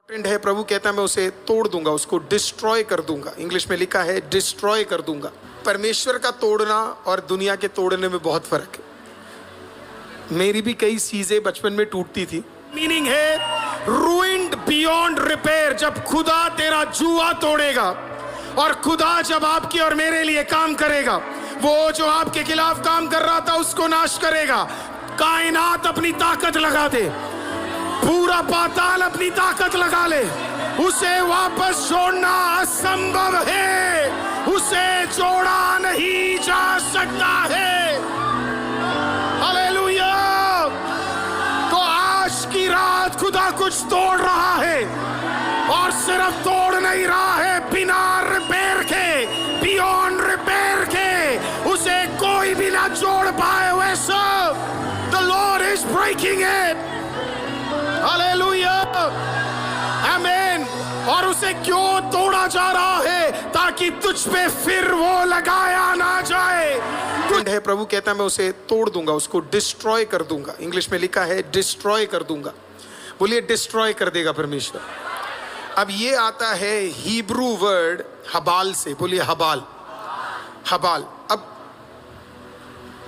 Trend है, प्रभु कहता है मैं उसे तोड़ दूंगा, उसको डिस्ट्रॉय कर दूंगा। इंग्लिश में लिखा है डिस्ट्रॉय कर दूंगा। परमेश्वर का तोड़ना और दुनिया के तोड़ने में बहुत फर्क है। मेरी भी कई चीजें बचपन में टूटती थी। मीनिंग है रूइंड बियॉन्ड रिपेयर। जब खुदा तेरा जुआ तोड़ेगा और खुदा जब आपकी और मेरे लिए काम करेगा, वो जो आपके खिलाफ काम कर रहा था उसको नाश करेगा। कायनात अपनी ताकत लगा दे, पूरा पाताल अपनी ताकत लगा ले, उसे वापस जोड़ना असंभव है, उसे जोड़ा नहीं जा सकता है। हालेलुया। तो आज की रात खुदा कुछ तोड़ रहा है, और सिर्फ तोड़ नहीं रहा है, बिना रिपेयर के, बियॉन्ड रिपेयर के, उसे कोई भी ना जोड़ पाए वैसा the Lord is breaking it. Hallelujah, amen. और उसे क्यों तोड़ा जा रहा है? ताकि तुझ पे फिर वो लगाया ना जाए। है प्रभु कहता है मैं उसे तोड़ दूंगा, उसको डिस्ट्रॉय कर दूंगा। इंग्लिश में लिखा है डिस्ट्रॉय कर दूंगा। बोलिए डिस्ट्रॉय कर देगा परमेश्वर। अब ये आता है हिब्रू वर्ड हबाल से। बोलिए हबाल, हबाल। अब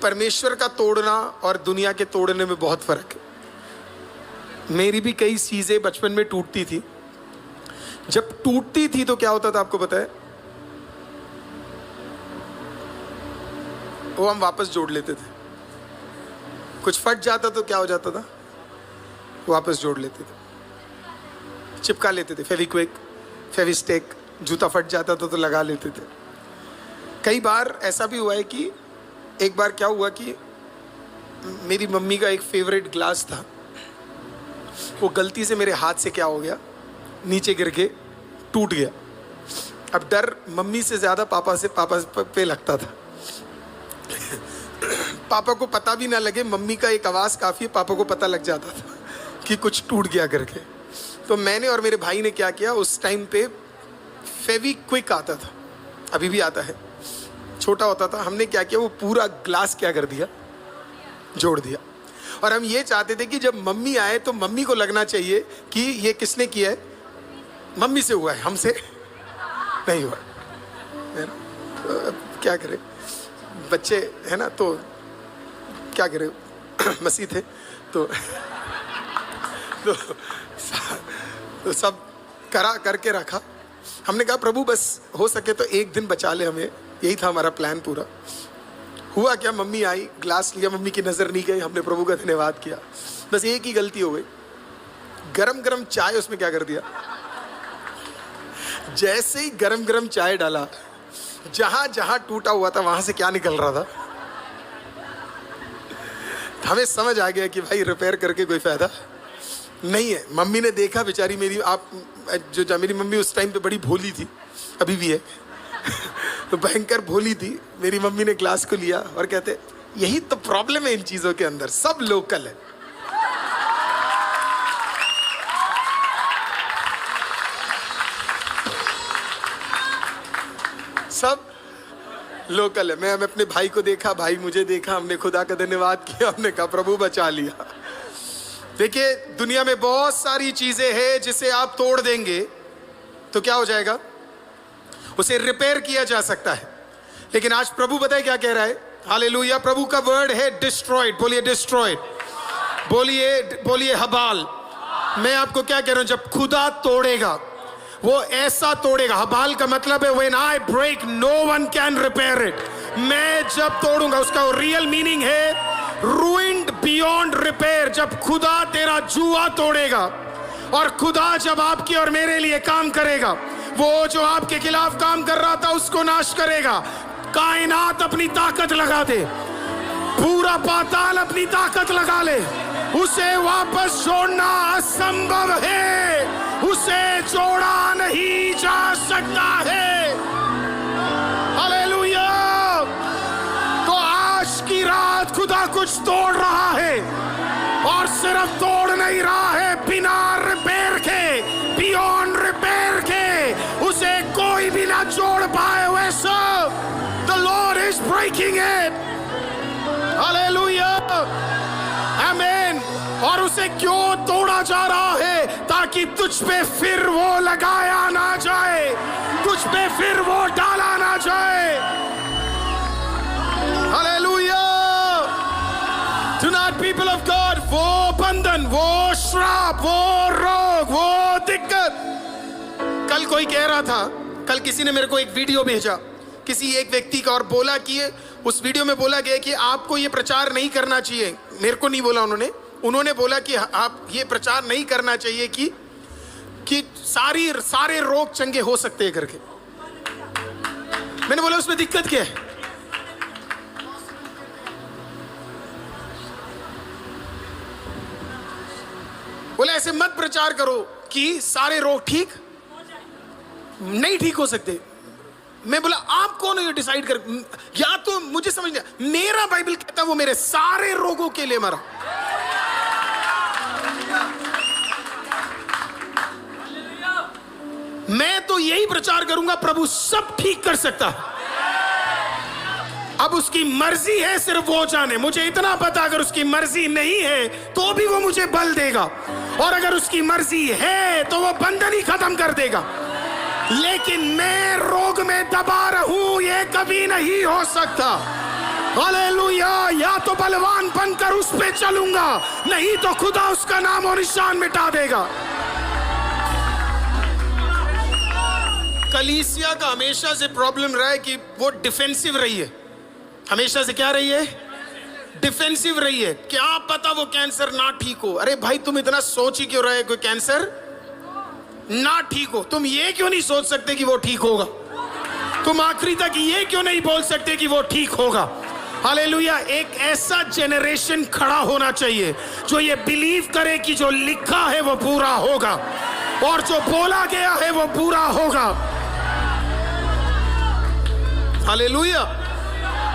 परमेश्वर का तोड़ना और दुनिया के तोड़ने में बहुत फर्क है। मेरी भी कई चीजें बचपन में टूटती थी। जब टूटती थी तो क्या होता था आपको पता है? वो हम वापस जोड़ लेते थे। कुछ फट जाता तो क्या हो जाता था? वापस जोड़ लेते थे, चिपका लेते थे। फेविक्विक, फेविस्टेक। जूता फट जाता था तो लगा लेते थे। कई बार ऐसा भी हुआ है कि एक बार क्या हुआ कि मेरी मम्मी का एक फेवरेट ग्लास था, वो गलती से मेरे हाथ से क्या हो गया, नीचे गिर के टूट गया। अब डर मम्मी से ज्यादा पापा पे लगता था। पापा को पता भी ना लगे, मम्मी का एक आवाज काफी, पापा को पता लग जाता था कि कुछ टूट गया करके। तो मैंने और मेरे भाई ने क्या किया, उस टाइम पे फेविक्विक आता था, अभी भी आता है, छोटा होता था। हमने क्या किया, वो पूरा ग्लास क्या कर दिया, जोड़ दिया। और हम ये चाहते थे कि जब मम्मी आए तो मम्मी को लगना चाहिए कि ये किसने किया है, मम्मी से हुआ है, हमसे नहीं हुआ है ना। तो क्या करे, बच्चे है ना, तो क्या करे, मसीह थे तो तो सब करके रखा। हमने कहा प्रभु बस हो सके तो एक दिन बचा ले हमें, यही था हमारा प्लान पूरा। हुआ क्या, मम्मी आई, ग्लास लिया, मम्मी की नजर नहीं गई, हमने प्रभु का धन्यवाद किया। बस एक ही गलती हो गई, गरम गरम चाय उसमें क्या कर दिया। जैसे ही गरम गरम चाय डाला, जहां जहां टूटा हुआ था वहां से क्या निकल रहा था। हमें समझ आ गया कि भाई रिपेयर करके कोई फायदा नहीं है। मम्मी ने देखा बेचारी मेरी, आप जो मेरी मम्मी उस टाइम पे बड़ी भोली थी, अभी भी है तो भयंकर भोली थी। मेरी मम्मी ने ग्लास को लिया और कहते यही तो प्रॉब्लम है इन चीजों के अंदर, सब लोकल है। सब लोकल है। मैं अपने भाई को देखा, भाई मुझे देखा, हमने खुदा का धन्यवाद किया, हमने कहा प्रभु बचा लिया। देखिए दुनिया में बहुत सारी चीजें हैं जिसे आप तोड़ देंगे तो क्या हो जाएगा, उसे रिपेयर किया जा सकता है। लेकिन आज प्रभु बताए क्या कह रहा है। हालेलुया। प्रभु का वर्ड है डिस्ट्रॉयड। बोलिए डिस्ट्रॉयड, बोलिए हबाल। मैं आपको क्या कह रहा हूं, जब खुदा तोड़ेगा वो ऐसा तोड़ेगा। हबाल का मतलब है when I break no one can repair it. मैं जब तोड़ूंगा, उसका रियल मीनिंग है रूइंड बियॉन्ड रिपेयर। जब खुदा तेरा जुआ तोड़ेगा और खुदा जब आपकी और मेरे लिए काम करेगा, वो जो आपके खिलाफ काम कर रहा था उसको नाश करेगा। कायनात अपनी ताकत लगा दे, पूरा पाताल अपनी ताकत लगा ले, उसे वापस जोड़ना असंभव है, उसे जोड़ा नहीं जा सकता है। हालेलुया। तो आज की रात खुदा कुछ तोड़ रहा है, और सिर्फ तोड़ नहीं रहा है, बिना रिपेयर के, बियॉन्ड रिपेयर के, उसे कोई भी ना जोड़ पाए वैसा the Lord is breaking it. Hallelujah, amen. और उसे क्यों तोड़ा जा रहा है? ताकि तुझ पे फिर वो लगाया ना जाए, तुझ पे फिर वो डाला ना जाए। Hallelujah. Tonight people of God, वो बंधन, वो श्राप, वो रोग, वो दिक्कत। कल कोई कह रहा था, कल किसी ने मेरे को एक वीडियो भेजा किसी एक व्यक्ति का, और बोला कि उस वीडियो में बोला गया कि आपको ये प्रचार नहीं करना चाहिए। मेरे को नहीं बोला उन्होंने बोला कि आप ये प्रचार नहीं करना चाहिए कि सारे रोग चंगे हो सकते हैं करके। मैंने बोला उसमें दिक्कत क्या है? बोले ऐसे मत प्रचार करो कि सारे रोग ठीक हो सकते। मैं बोला आप कौन हो ये डिसाइड कर? या तो मुझे समझ नहीं, मेरा बाइबल कहता है वो मेरे सारे रोगों के लिए मरा। मैं तो यही प्रचार करूंगा, प्रभु सब ठीक कर सकता है। अब उसकी मर्जी है, सिर्फ वो जाने। मुझे इतना पता, अगर उसकी मर्जी नहीं है तो भी वो मुझे बल देगा, और अगर उसकी मर्जी है तो वो बंधन ही खत्म कर देगा। लेकिन मैं रोग में दबा रहूं, ये कभी नहीं हो सकता। हालेलुया। या तो बलवान बनकर उस पे चलूंगा, नहीं तो खुदा उसका नाम और निशान मिटा देगा। कलीसिया का हमेशा से प्रॉब्लम रहा है कि वो डिफेंसिव रही है। हमेशा से क्या रही है? डिफेंसिव रही है। क्या पता वो कैंसर ना ठीक हो। अरे भाई तुम इतना सोच ही क्यों रहे कोई कैंसर ना ठीक हो? तुम ये क्यों नहीं सोच सकते कि वो ठीक होगा? तुम आखिरी तक ये क्यों नहीं बोल सकते कि वो ठीक होगा? हालेलुया। एक ऐसा जेनरेशन खड़ा होना चाहिए जो ये बिलीव करे कि जो लिखा है वो पूरा होगा, और जो बोला गया है वो पूरा होगा। हालेलुया।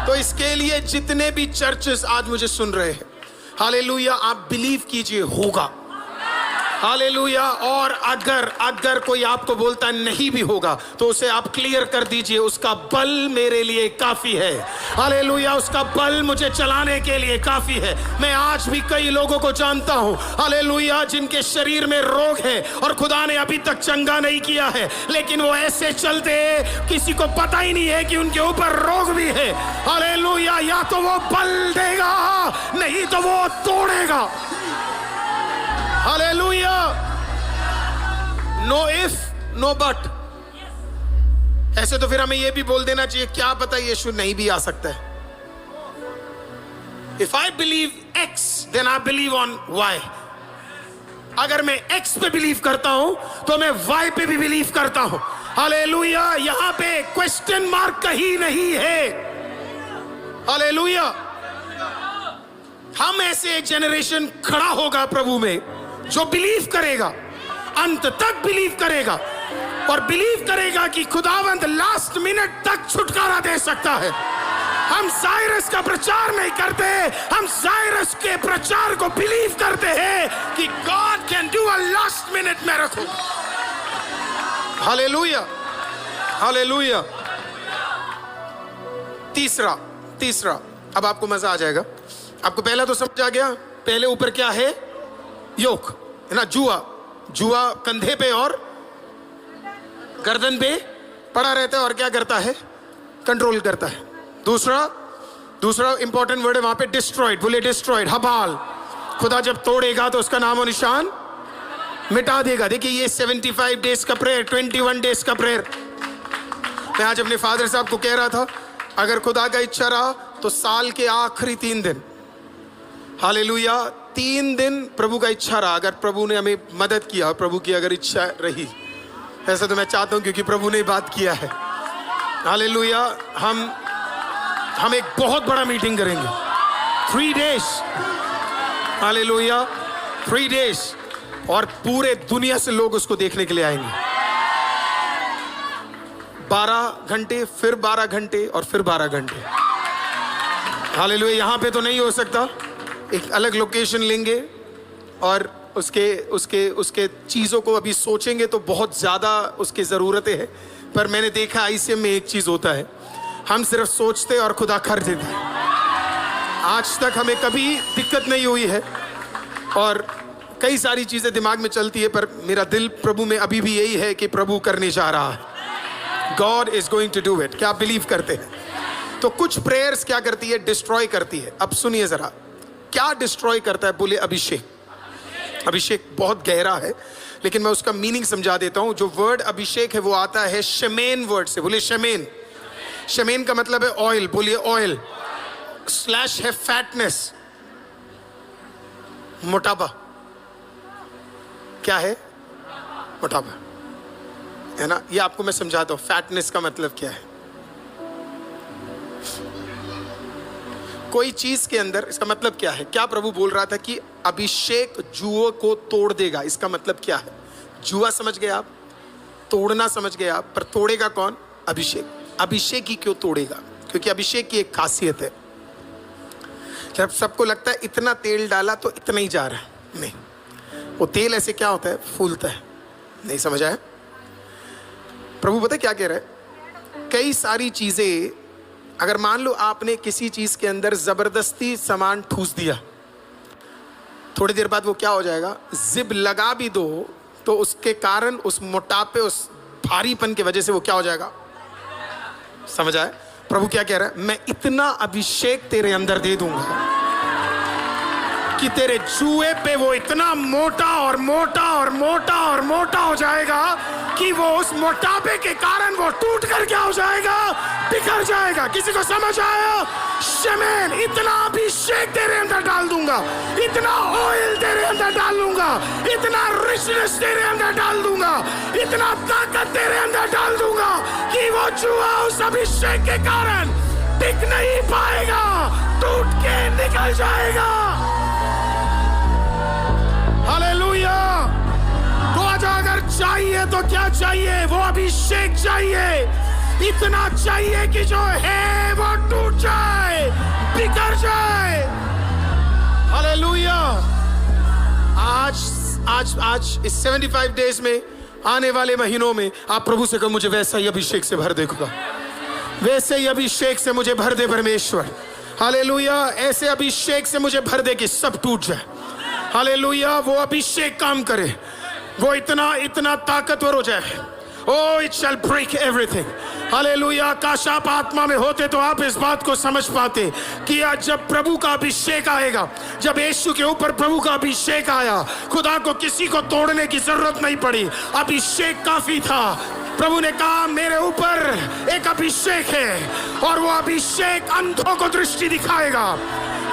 तो इसके लिए जितने भी चर्चेस आज मुझे सुन रहे हैं, हालेलुया, आप बिलीव कीजिए होगा। हालेलुया। और अगर कोई आपको बोलता नहीं भी होगा तो उसे आप क्लियर कर दीजिए, उसका बल मेरे लिए काफी है। हालेलुया। उसका बल मुझे चलाने के लिए काफी है। मैं आज भी कई लोगों को जानता हूं, हालेलुया, जिनके शरीर में रोग है और खुदा ने अभी तक चंगा नहीं किया है, लेकिन वो ऐसे चलते हैं किसी को पता ही नहीं है कि उनके ऊपर रोग भी है। हालेलुया। या तो वो बल देगा, नहीं तो वो तोड़ेगा। Hallelujah. No if no but. ऐसे तो फिर हमें यह भी बोल देना चाहिए, क्या पता यीशु नहीं भी आ सकता है। If I believe X then I believe on Y. अगर मैं एक्स पे बिलीव करता हूं तो मैं वाई पे भी बिलीव करता हूं। हालेलुया। यहां पे क्वेश्चन मार्क कहीं नहीं है। हालेलुया। हम ऐसे एक जेनरेशन खड़ा होगा प्रभु में जो बिलीव करेगा, अंत तक बिलीव करेगा, और बिलीव करेगा कि खुदावंद लास्ट मिनट तक छुटकारा दे सकता है। हम साइरस का प्रचार नहीं करते, हम साइरस के प्रचार को बिलीव करते हैं कि God can do a last minute miracle. Hallelujah. Hallelujah. तीसरा अब आपको मजा आ जाएगा। आपको पहला तो समझ आ गया, पहले ऊपर क्या है? योक है ना, जुआ कंधे पे और गर्दन पे पड़ा रहता है, और क्या करता है? कंट्रोल करता है। दूसरा इंपॉर्टेंट वर्ड है वहां पे, डिस्ट्रॉयड। बोले डिस्ट्रॉयड, हबाल। खुदा जब तोड़ेगा तो उसका नाम और निशान मिटा देगा। देखिए ये 75 डेज का प्रेयर, 21 डेज का प्रेयर। मैं आज अपने फादर साहब को कह रहा था, अगर खुदा का इच्छा रहा तो साल के आखिरी 3 दिन, हालेलुया, 3 दिन प्रभु का इच्छा रहा, अगर प्रभु ने हमें मदद किया, प्रभु की अगर इच्छा रही, ऐसा तो मैं चाहता हूं क्योंकि प्रभु ने बात किया है। हालेलुया। हम एक बहुत बड़ा मीटिंग करेंगे, 3 डेज। हालेलुया। 3 डेज, और पूरे दुनिया से लोग उसको देखने के लिए आएंगे। 12 घंटे, फिर 12 घंटे, और फिर 12 घंटे। हालेलुया। यहाँ पे तो नहीं हो सकता, एक अलग लोकेशन लेंगे और उसके चीज़ों को अभी सोचेंगे तो बहुत ज़्यादा उसकी ज़रूरतें हैं। पर मैंने देखा आईसीएम में एक चीज़ होता है, हम सिर्फ सोचते और खुदा कर देता है। आज तक हमें कभी दिक्कत नहीं हुई है। और कई सारी चीजें दिमाग में चलती है, पर मेरा दिल प्रभु में अभी भी यही है कि प्रभु करने जा रहा है। God is going to do it. क्या आप बिलीव करते हैं? तो कुछ प्रेयर्स क्या करती है? डिस्ट्रॉय करती है। अब सुनिए जरा, क्या डिस्ट्रॉय करता है? बोले अभिषेक। अभिषेक बहुत गहरा है, लेकिन मैं उसका मीनिंग समझा देता हूं। जो वर्ड अभिषेक है वो आता है शेमेन वर्ड से। बोलिए शेमेन। शेमेन का मतलब है ऑयल। बोलिए ऑयल। स्लैश है फैटनेस, मोटापा। क्या है? मोटापा, है ना? ये आपको मैं समझाता हूं फैटनेस का मतलब क्या है। कोई चीज के अंदर, इसका मतलब क्या है? क्या प्रभु बोल रहा था कि अभिषेक जुओं को तोड़ देगा? इसका मतलब क्या है? जुआ समझ गए आप, तोड़ना समझ गए आप, पर तोड़ेगा कौन? अभिषेक। अभिषेक ही क्यों तोड़ेगा? क्योंकि अभिषेक की एक खासियत है, जब सबको लगता है इतना तेल डाला तो इतना ही जा रहा है, नहीं, वो तेल ऐसे क्या होता है? फूलता है। नहीं समझ आया? प्रभु पता क्या कह रहा है? कई सारी चीजें, अगर मान लो आपने किसी चीज के अंदर जबरदस्ती सामान ठूस दिया, थोड़ी देर बाद वो क्या हो जाएगा? जिब लगा भी दो तो उसके कारण, उस मोटापे, उस भारीपन की वजह से वो क्या हो जाएगा? समझ आए? प्रभु क्या कह रहा है? मैं इतना अभिषेक तेरे अंदर दे दूंगा कि तेरे जुए पे वो इतना मोटा और मोटा और मोटा और मोटा हो जाएगा कि वो उस मोटापे के कारण वो टूट कर क्या हो जाएगा? बिखर जाएगा। किसी को समझ आया? शेमेन, इतना अभिषेक तेरे अंदर डाल दूंगा, इतना ऑयल तेरे अंदर डाल दूंगा, इतना रिचनेस तेरे अंदर डाल दूंगा, इतना ताकत तेरे अंदर डाल दूंगा कि वो जुआ उस अभिषेक के कारण टिक नहीं पाएगा, टूट के निकल जाएगा। हालेलुया। तो आज अगर चाहिए तो क्या चाहिए? वो अभिषेक चाहिए। इतना चाहिए कि जो है वो टूट जाए, बिखर जाए। हालेलुया। आज इस 75 डेज में, आने वाले महीनों में आप प्रभु से कहो मुझे वैसा ही अभिषेक से भर दे खुदा, वैसे ही अभिषेक से मुझे भर दे परमेश्वर। हालेलुया। ऐसे अभिषेक से मुझे भर दे कि सब टूट जाए। हालेलुया। वो अभिषेक काम करे, वो इतना ताकतवर हो जाए। Oh, it shall break everything. Hallelujah. काश आप आत्मा में होते तो आप इस बात को समझ पाते कि आज जब प्रभु का अभिषेक आएगा, जब यीशु के ऊपर प्रभु का अभिषेक आया, खुदा को किसी को तोड़ने की जरूरत नहीं पड़ी, अभिषेक काफी था। प्रभु ने कहा मेरे ऊपर एक अभिषेक है, और वो अभिषेक अंधों को दृष्टि दिखाएगा,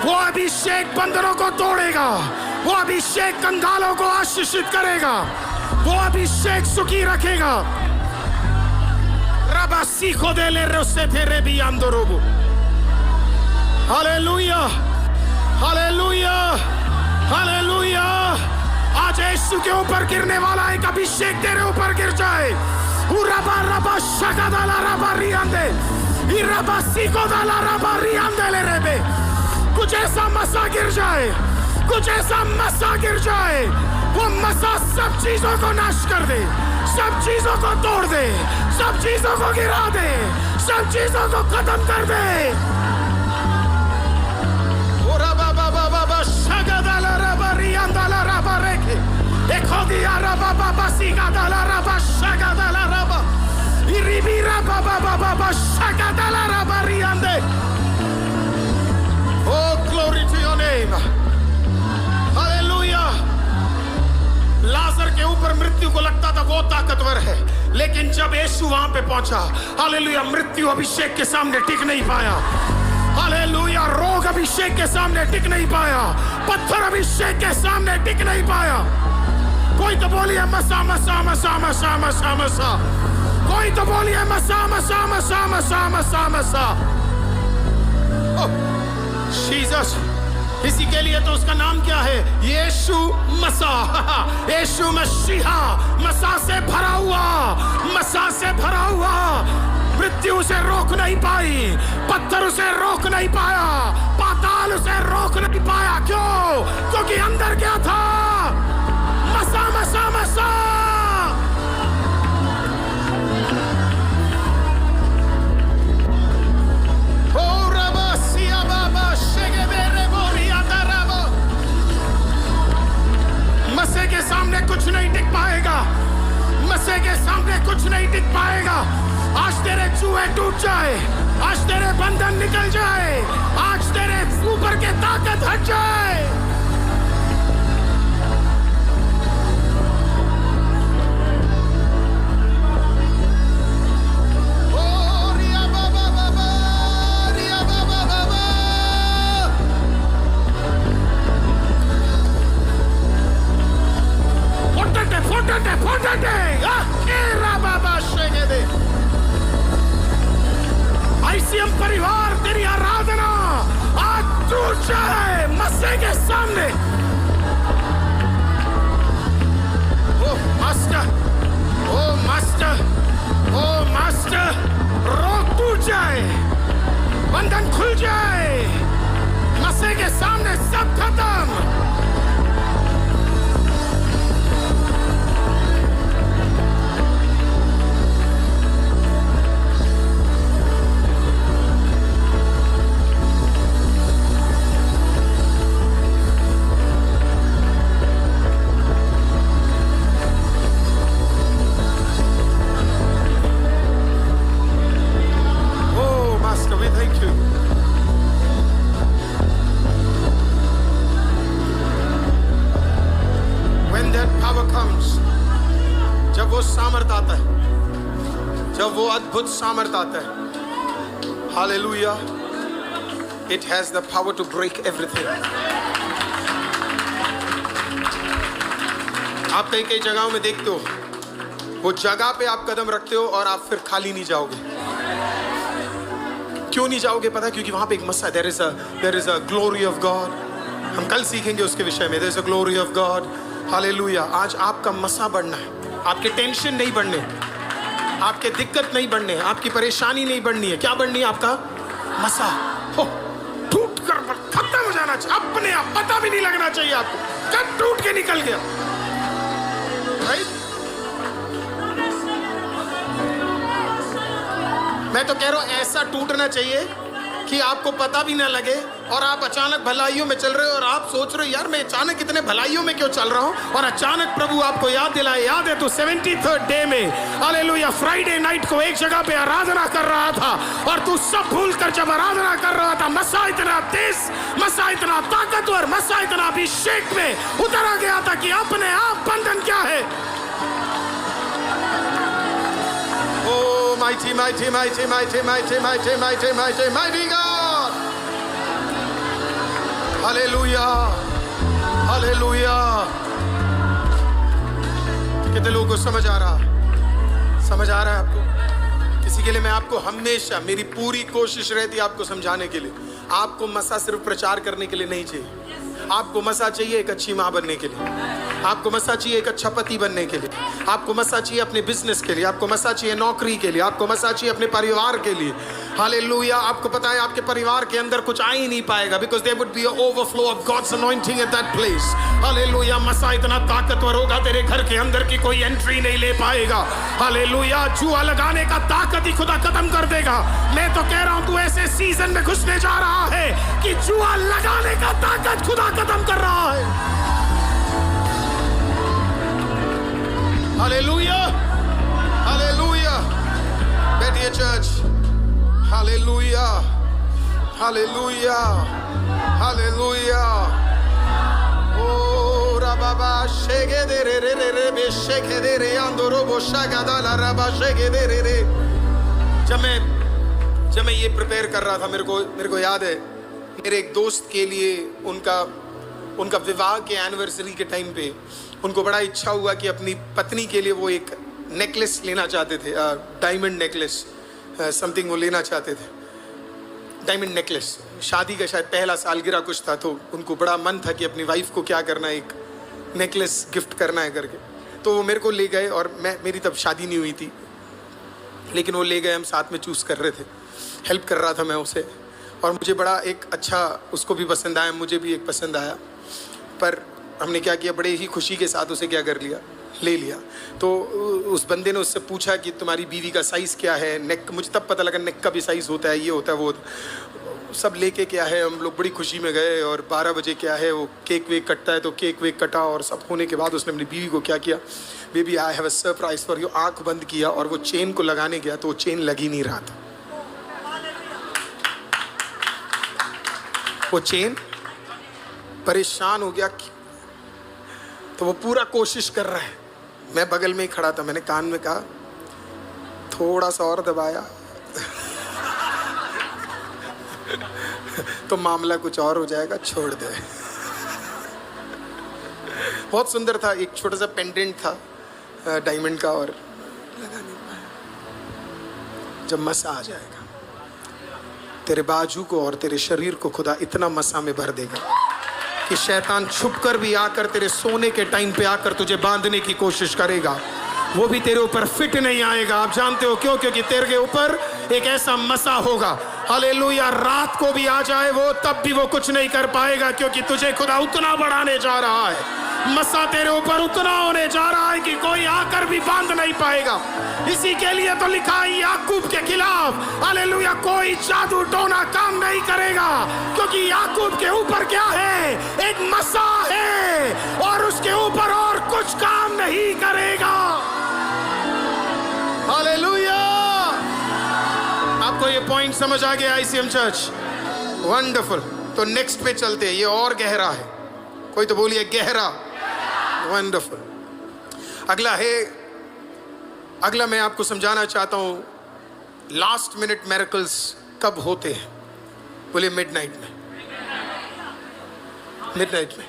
वो अभिषेक बंदरों को तोड़ेगा, वो अभिषेक कंगालों को आशीषित करेगा, वो अभिषेक सुखी रखेगा। रबा सीखो दे ले रोसे तेरे भी आंदोरोबो। Hallelujah, hallelujah, hallelujah. आज यीशु के ऊपर गिरने वाला एक अभिषेक तेरे ऊपर गिर जाए। रबा रबा शगदाला रबा रियांदे, रबा सीखो दाला रबा रियांदे ले रेबे। कुछ ऐसा मसा गिर जाए, कुछ ऐसा मसा गिर जाए, वो मसा सब चीजों को नाश कर दे, सब चीजों को तोड़ दे, सब चीजों को गिरा दे, सब चीजों को खत्म कर दे। ओरा बाबा बाबा बाबा शगदाला रबा रियांदाला रबा रेखे, देखो दिया रबा बाबा सीगादाला रबा शगदाला रबा, इरिबी रबा बाबा बाबा शगदाला रबा रियांदे। Oh, glory to your name. Hallelujah. लाजर के ऊपर मृत्यु को लगता था वो ताकतवर है, लेकिन जब यीशु वहां पे पहुंचा, हालेलुया, मृत्यु अभिषेक के सामने टिक नहीं पाया। हालेलुया। रोग अभिषेक के सामने टिक नहीं पाया, पत्थर अभिषेक के सामने टिक नहीं पाया। कोई तो बोलिए मसा मसा मसा मसा मसा मसा, कोई तो बोलिए मसा मसा मसा मसा मसा मसा। जीसस, इसी के लिए तो उसका नाम क्या है? यीशु मसीह, यीशु मसीहा। मसा से भरा हुआ, मसा से भरा हुआ। मृत्यु उसे रोक नहीं पाई, पत्थर उसे रोक नहीं पाया, पाताल उसे रोक नहीं पाया। क्यों? क्योंकि अंदर क्या था? मसा मसा मसा। के सामने कुछ नहीं टिक पाएगा। आज तेरे चूहे टूट जाए, आज तेरे बंधन निकल जाए, आज तेरे ऊपर के ताकत हट जाए। आईसीएम परिवार तेरी आराधना आज टूट जाए मसीह के सामने। ओ मास्टर, ओ मास्टर, ओ मास्टर, रोक टूट जाए, बंधन खुल जाए, मसीह के सामने सब खत्म। अद्भुत सामर्थ आता है, hallelujah, it has the power to break everything. आप कई कई जगहों में देखते हो, वो जगह पे आप कदम रखते हो और आप फिर खाली नहीं जाओगे। क्यों नहीं जाओगे पता है? क्योंकि वहां पे एक मसा, there is a glory of God. हम कल सीखेंगे उसके विषय में। there is a glory of God, hallelujah. आज आपका मसा बढ़ना है, आपके टेंशन नहीं बढ़ने, आपके दिक्कत नहीं बढ़ने, आपकी परेशानी नहीं बढ़नी है। क्या बढ़नी है? आपका मसा हो टूट कर खत्म हो जाना चाहिए, अपने आप पता भी नहीं लगना चाहिए आपको कब टूट के निकल गया। मैं तो कह रहा हूं ऐसा टूटना चाहिए कि आपको पता भी ना लगे और आप अचानक भलाइयों में चल रहे हो और आप सोच रहे हो यार मैं अचानक इतने भलाइयों में क्यों चल रहा हूं, और अचानक प्रभु आपको याद दिलाए। याद है तो 73rd डे में हालेलुया फ्राइडे नाइट को एक जगह पे आराधना कर रहा था और तू सब भूल कर जब आराधना कर रहा था, मसा इतना तेज, मसा इतना ताकतवर, मसा इतना अभिषेक में उतर आ गया था कि अपने आप बंधन क्या है। Mighty, mighty, mighty, mighty, mighty, mighty, mighty, mighty, mighty God. Hallelujah, Hallelujah. कितने लोगों को समझ आ रहा है आपको? किसी के लिए मैं आपको हमेशा मेरी पूरी कोशिश रहती है आपको समझाने के लिए। आपको मसा सिर्फ प्रचार करने के लिए नहीं चाहिए, आपको मसा चाहिए एक अच्छी माँ बनने के लिए, आपको मसा चाहिए एक अच्छा पति बनने के लिए, आपको मसा चाहिए अपने बिजनेस के लिए, आपको मसा चाहिए नौकरी के लिए, आपको मसा चाहिए अपने परिवार के लिए। हालेलुया। आपको पता है आपके परिवार के अंदर कुछ आ ही नहीं पाएगा, because there would be a overflow of God's anointing at that place. Hallelujah. मसा इतना ताकतवर होगा तेरे घर के अंदर की कोई एंट्री नहीं ले पाएगा। हालेलुया। जुआ लगाने का ताकत ही खुदा खत्म कर देगा। मैं तो कह रहा हूं तू ऐसे सीजन में घुसने जा रहा है कि जुआ लगाने का ताकत खुदा खत्म कर रहा है। Hallelujah, hallelujah. बैठिए church. Hallelujah, hallelujah, hallelujah. Oh, rababa shege de re re re re be shege de re andoro bo shaga da la raba shege de re re. जब मैं ये प्रिपेयर कर रहा था मेरे को याद है मेरे एक दोस्त के लिए उनका विवाह के एनिवर्सरी के टाइम पे उनको बड़ा इच्छा हुआ कि अपनी पत्नी के लिए वो एक नेकलेस लेना चाहते थे, डायमंड नेकलेस समथिंग वो लेना चाहते थे, डायमंड नेकलेस। शादी का शायद पहला सालगिरह कुछ था, तो उनको बड़ा मन था कि अपनी वाइफ को क्या करना है, एक नेकलेस गिफ्ट करना है करके। तो वो मेरे को ले गए और मेरी तब शादी नहीं हुई थी, लेकिन वो ले गए, हम साथ में चूज़ कर रहे थे, हेल्प कर रहा था मैं उसे, और मुझे बड़ा एक अच्छा उसको भी पसंद आया, मुझे भी एक पसंद आया। पर हमने क्या किया, बड़े ही खुशी के साथ उसे क्या कर लिया, ले लिया। तो उस बंदे ने उससे पूछा कि तुम्हारी बीवी का साइज़ क्या है, नेक, मुझे तब पता लगा नेक का भी साइज़ होता है, ये होता है वो होता है। सब लेके क्या है, हम लोग बड़ी खुशी में गए और 12 बजे क्या है वो केक वेक कटता है, तो केक वेक कटा और सब होने के बाद उसने अपनी बीवी को क्या किया, baby I have a surprise for you, आंख बंद किया और वो चेन को लगाने गया तो वो चेन लग ही नहीं रहा था। वो चेन परेशान हो गया, तो वो पूरा कोशिश कर रहा है। मैं बगल में ही खड़ा था, मैंने कान में कहा थोड़ा सा और दबाया तो मामला कुछ और हो जाएगा, छोड़ दे। बहुत सुंदर था, एक छोटा सा पेंडेंट था डायमंड का, और लगा नहीं पाया। जब मसा आ जाएगा तेरे बाजू को और तेरे शरीर को खुदा इतना मसा में भर देगा कि शैतान छुपकर भी आकर तेरे सोने के टाइम पे आकर तुझे बांधने की कोशिश करेगा, वो भी तेरे ऊपर फिट नहीं आएगा। आप जानते हो क्यों? क्योंकि तेरे ऊपर एक ऐसा मसा होगा, हालेलुया, रात को भी आ जाए वो, तब भी वो कुछ नहीं कर पाएगा, क्योंकि तुझे खुदा उतना बढ़ाने जा रहा है। मसा तेरे ऊपर उतना होने जा रहा है कि कोई आकर भी बांध नहीं पाएगा। इसी के लिए तो लिखा है याकूब के खिलाफ, हालेलुया, कोई जादू टोना काम नहीं करेगा, क्योंकि याकूब के ऊपर क्या है? एक मसा है और उसके ऊपर और कुछ काम नहीं करेगा। हालेलुया। आपको ये पॉइंट समझ आ गया आईसीएम चर्च? वंडरफुल। तो नेक्स्ट पे चलते हैं, ये और गहरा है। कोई तो बोलिए गहरा। वंडरफुल। अगला मैं आपको समझाना चाहता हूं लास्ट मिनट मिरेकल्स कब होते हैं। बोलिए मिडनाइट में। मिडनाइट में।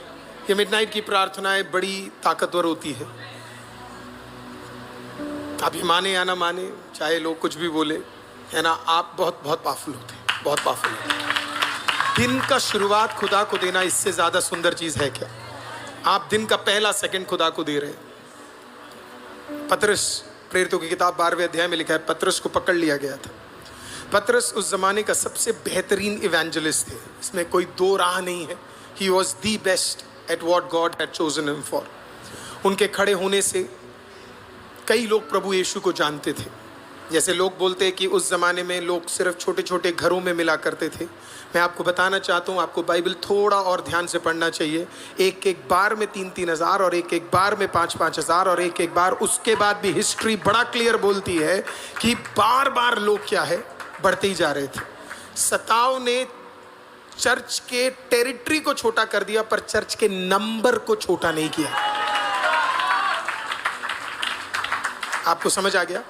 ये मिडनाइट की प्रार्थनाएं बड़ी ताकतवर होती है। आप ये माने या ना माने, चाहे लोग कुछ भी बोले, है ना, आप बहुत बहुत पावरफुल होते हैं, बहुत पावरफुल होते हैं। दिन का शुरुआत खुदा को देना, इससे ज्यादा सुंदर चीज है क्या? आप दिन का पहला सेकंड खुदा को दे रहे हैं। पतरस, प्रेरितों की किताब 12वें अध्याय में लिखा है, पतरस को पकड़ लिया गया था। पतरस उस जमाने का सबसे बेहतरीन इवेंजलिस्ट थे, इसमें कोई दो राह नहीं है। He was the best at what God had chosen him for. उनके खड़े होने से कई लोग प्रभु यीशु को जानते थे। जैसे लोग बोलते हैं कि उस ज़माने में लोग सिर्फ छोटे छोटे घरों में मिला करते थे। मैं आपको बताना चाहता हूँ, आपको बाइबल थोड़ा और ध्यान से पढ़ना चाहिए। एक एक बार में 3-3 हज़ार, और एक एक बार में 5-5 हज़ार, और एक एक बार उसके बाद भी हिस्ट्री बड़ा क्लियर बोलती है कि बार बार लोग क्या है, बढ़ते ही जा रहे थे। सताव ने चर्च के टेरिटरी को छोटा कर दिया, पर चर्च के नंबर को छोटा नहीं किया। आपको समझ आ गया?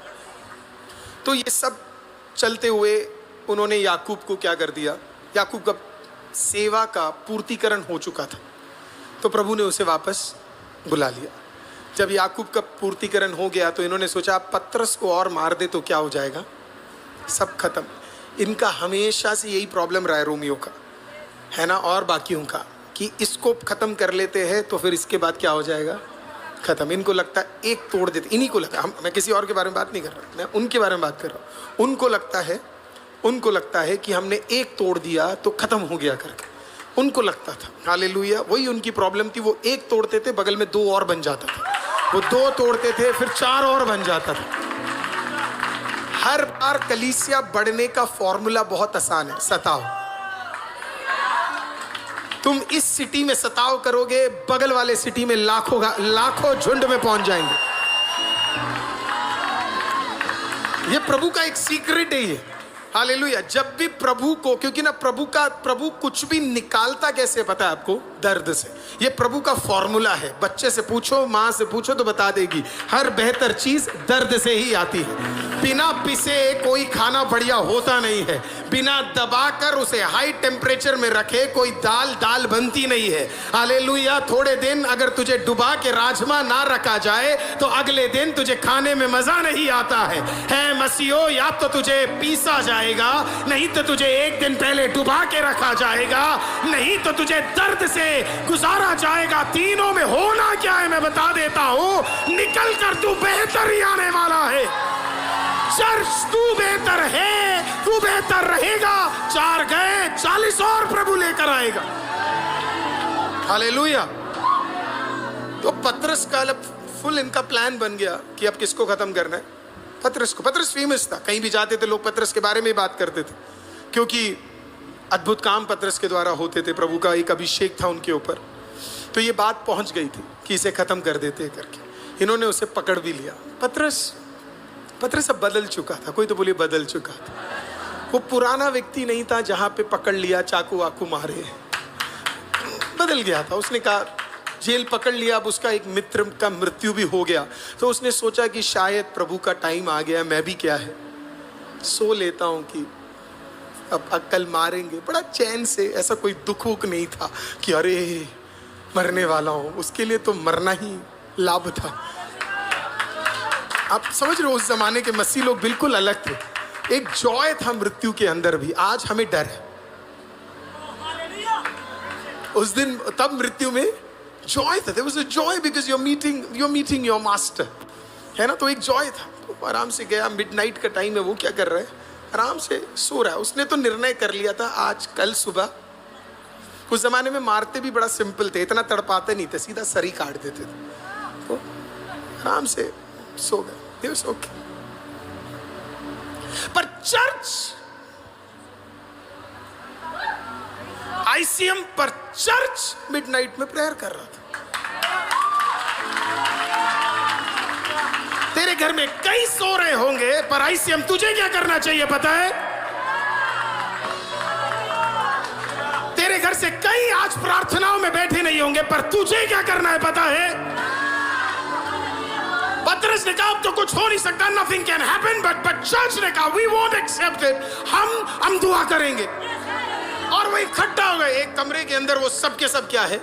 तो ये सब चलते हुए उन्होंने याकूब को क्या कर दिया? याकूब का सेवा का पूर्तिकरण हो चुका था, तो प्रभु ने उसे वापस बुला लिया। जब याकूब का पूर्तिकरण हो गया तो इन्होंने सोचा पतरस को और मार दे तो क्या हो जाएगा, सब खत्म। इनका हमेशा से यही प्रॉब्लम रहा है रोमियो का, है ना, और बाकियों का, कि इसको खत्म कर लेते हैं तो फिर इसके बाद क्या हो जाएगा, खत्म। इनको लगता है एक तोड़ देते, इन्हीं को लगता है, मैं किसी और के बारे में बात नहीं कर रहा, मैं उनके बारे में बात कर रहा हूँ। उनको लगता है कि हमने एक तोड़ दिया तो खत्म हो गया करके, उनको लगता था। हालेलुया। वही उनकी प्रॉब्लम थी। वो एक तोड़ते थे, बगल में 2 और बन जाता था, वो 2 तोड़ते थे, फिर 4 और बन जाता था। हर बार कलीसिया बढ़ने का फॉर्मूला बहुत आसान है, सताओ। तुम इस सिटी में सताव करोगे, बगल वाले सिटी में लाखों झुंड में पहुंच जाएंगे। ये प्रभु का एक सीक्रेट है ये। हालेलुया। जब भी प्रभु को, क्योंकि ना प्रभु कुछ भी निकालता कैसे पता है आपको? दर्द से। ये प्रभु का फॉर्मूला है। बच्चे से पूछो, माँ से पूछो तो बता देगी, हर बेहतर चीज दर्द से ही आती है। बिना पिसे कोई खाना बढ़िया होता नहीं है। बिना दबाकर उसे हाई टेम्परेचर में रखे कोई दाल बनती नहीं है। हालेलुया। थोड़े दिन अगर तुझे डुबा के राजमा ना रखा जाए तो अगले दिन तुझे खाने में मजा नहीं आता है मसीहो। या तो तुझे पीसा जाएगा, नहीं तो तुझे एक दिन पहले डुबा के रखा जाएगा, नहीं तो तुझे दर्द से गुजारा जाएगा। तीनों में होना क्या है मैं बता देता हूं, निकल कर तू बेहतर ही आने वाला है। चर्च, तू बेहतर है, तू बेहतर रहेगा। 4 गए, 40 और प्रभु लेकर आएगा। हालेलुया। तो पतरस का फुल इनका प्लान बन गया कि अब किसको खत्म करना है? पतरस को। पतरस फेमस था, कहीं भी जाते थे लोग पतरस के बारे में बात करते थे, क्योंकि अद्भुत काम पतरस के द्वारा होते थे, प्रभु का एक अभिषेक था उनके ऊपर। तो ये बात पहुंच गई थी कि इसे खत्म कर देते करके। इन्होंने उसे पकड़ भी लिया। पतरस अब बदल चुका था। कोई तो बोले बदल चुका था। वो पुराना व्यक्ति नहीं था जहां पे पकड़ लिया, चाकू वाकू मारे। बदल गया था। उसने कहा, जेल पकड़ लिया, अब उसका एक मित्र का मृत्यु भी हो गया, तो उसने सोचा कि शायद प्रभु का टाइम आ गया, मैं भी क्या है सो लेता हूं कि अब कल मारेंगे। बड़ा चैन से, ऐसा कोई दुख वुख नहीं था कि अरे मरने वाला हूं। उसके लिए तो मरना ही लाभ था। आप समझ रहे हो, उस जमाने के मसीह लोग बिल्कुल अलग थे। एक जॉय था मृत्यु के अंदर भी। आज हमें डर है। उस दिन तब मृत्यु में जॉय था। There was a joy because you're meeting your master, है ना। तो एक जॉय था। तो आराम से गया, मिडनाइट का टाइम है, वो क्या कर रहा है, आराम से सो रहा है। उसने तो निर्णय कर लिया था आज कल सुबह। उस जमाने में मारते भी बड़ा सिंपल थे, इतना तड़पाते नहीं थे, सीधा सर ही काट देते थे। तो आराम से सो गए। ओके। पर चर्च, आईसीएम पर चर्च मिडनाइट में प्रेयर कर रहा था। तेरे घर में कई सो रहे होंगे, पर आईसीएम तुझे क्या करना चाहिए पता है? तेरे घर से कई आज प्रार्थनाओं में बैठे नहीं होंगे, पर तुझे क्या करना है पता है? पतरस ने कहा अब तो कुछ हो नहीं सकता, nothing can happen, but church ने कहा वी वोंट एक्सेप्ट इट, हम दुआ करेंगे। और वो इकट्ठा हो गए एक कमरे के अंदर। वो सब के सब क्या है,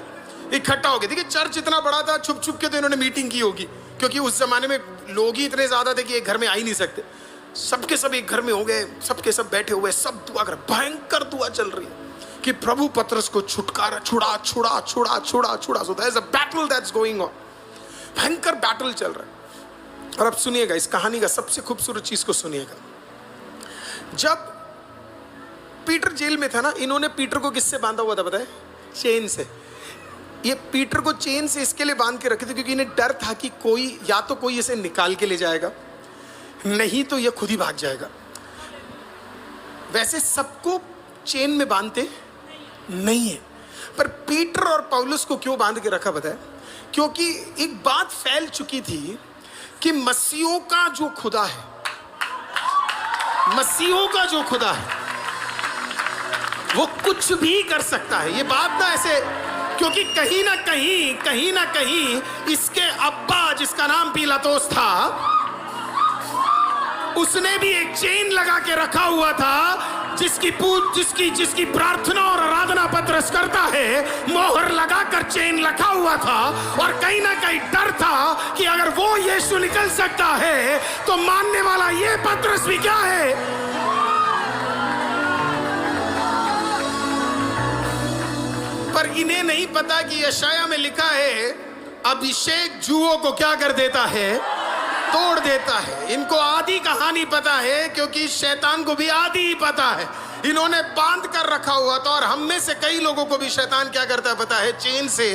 इकट्ठा हो गए। देखिए चर्च इतना बड़ा था, छुप छुप के तो इन्होंने मीटिंग की होगी, क्योंकि उस जमाने में लोग ही इतने ज्यादा थे कि एक घर में आ ही नहीं सकते। सबके सब एक घर में हो गए, सबके सब बैठे हुए, सब दुआ कर, भयंकर दुआ चल रही है कि प्रभु पतरस को छुटकारा, छुड़ा छुड़ा छुड़ा छुड़ा छुड़ा। So there is a battle that's going on. भयंकर बैटल चल रहा है। और अब सुनिएगा इस कहानी का सबसे खूबसूरत चीज को सुनिएगा। जब पीटर जेल में था ना, इन्होंने पीटर को किससे बांधा हुआ था पता है? चेन से। ये पीटर को चेन से इसके लिए बांध के रखे थे क्योंकि इन्हें डर था कि कोई, या तो कोई इसे निकाल के ले जाएगा, नहीं तो ये खुद ही भाग जाएगा। वैसे सबको चेन में बांधते नहीं है, पर पीटर और पौलुस को क्यों बांध के रखा पता है? क्योंकि एक बात फैल चुकी थी कि मसीहों का जो खुदा है, मसीहों का जो खुदा है वो कुछ भी कर सकता है। ये बात ना ऐसे, क्योंकि कहीं ना कहीं इसके अब्बा, जिसका नाम पीलातोस था, उसने भी एक चेन लगा के रखा हुआ था, जिसकी प्रार्थना और आराधना पतरस करता है, मोहर लगाकर चेन रखा हुआ था। और कहीं ना कहीं डर था कि अगर वो यीशु निकल सकता है तो मानने वाला ये पतरस भी क्या है। पर इन्हें नहीं पता कि यशाया में लिखा है अभिषेक जुओं को क्या कर देता है, तोड़ देता है। इनको आदि कहानी पता है, क्योंकि शैतान को भी आदि ही पता है। इन्होंने बांध कर रखा हुआ था। और हम में से कई लोगों को भी शैतान क्या करता है पता है? चेन से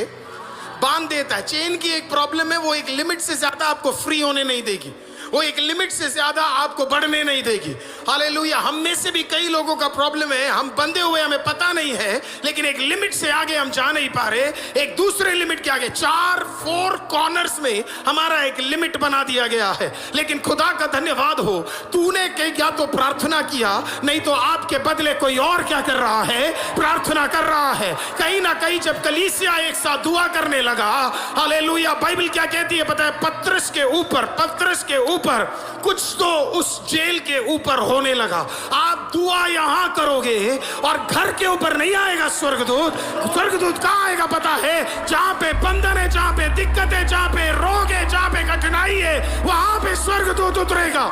बांध देता है। चेन की एक प्रॉब्लम है, वो एक लिमिट से ज्यादा आपको फ्री होने नहीं देगी, वो एक लिमिट से ज्यादा आपको बढ़ने नहीं देगी। हालेलुया। हम में से भी कई लोगों का प्रॉब्लम है, हम बंधे हुए, हमें पता नहीं है, लेकिन एक लिमिट से आगे हम जा नहीं पा रहे, एक दूसरे लिमिट के आगे। 4 कॉर्नर्स में हमारा एक लिमिट बना दिया गया है। लेकिन खुदा का धन्यवाद हो, तूने क्या तो प्रार्थना किया, नहीं तो आपके बदले कोई और क्या कर रहा है? प्रार्थना कर रहा है। कहीं ना कहीं जब कलीसिया एक साथ दुआ करने लगा, हालेलुया, बाइबल क्या कहती है पता है? पतरस के ऊपर कुछ तो उस जेल के ऊपर होने लगा। आप दुआ यहां करोगे और घर के ऊपर नहीं आएगा स्वर्गदूत। स्वर्गदूत कहां आएगा पता है? जहां पे बंधन है, जहां पे दिक्कत है, जहां पे रोग है, जहां पे कठिनाई है, वहां पे स्वर्गदूत उतरेगा।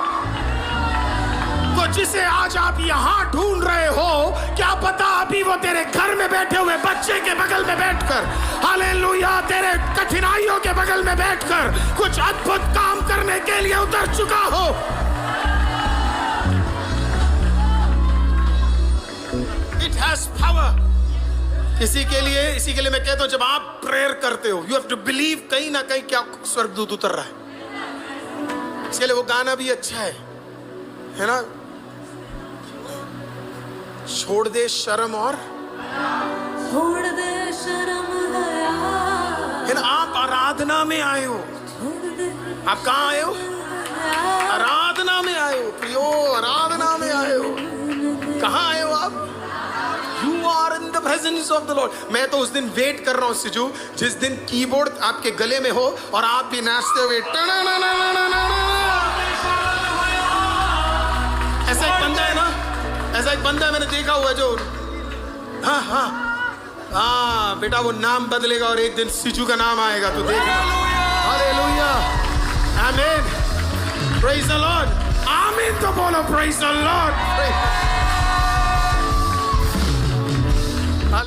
तो जिसे आज आप यहां ढूंढ रहे हो, क्या पता अभी वो तेरे घर में बैठे हुए बच्चे के बगल में बैठकर, हालेलुया, तेरे कठिनाइयों के बगल में बैठकर कुछ अद्भुत काम करने के लिए उतर चुका हो। It has power. इसी के लिए मैं कहता हूं, जब आप प्रेयर करते हो, यू हैव टू बिलीव कहीं ना कहीं क्या स्वर्गदूत उतर रहा है। इसके लिए वो गाना भी अच्छा है ना? छोड़ दे शर्म और छोड़ दे शर्म हया, फिर आप आराधना में आए हो। छोड़ दे आप कहाँ आए हो? आराधना में आए हो प्रियो, आराधना में आए हो। कहाँ आए हो आप? You are in the presence of the Lord। मैं तो उस दिन वेट कर रहा हूँ सिजू, जिस दिन कीबोर्ड आपके गले में हो और आप भी नाचते हुए ऐसा एक बंदा है ना, ऐसा एक बंदा है मैंने देखा हुआ जो, हाँ हाँ हाँ बेटा वो नाम बदलेगा और एक दिन सिजू का नाम आएगा तो देखना। हालेलुया, आमीन, प्रेज द लॉर्ड, आमीन तो बोलो, प्रेज द लॉर्ड।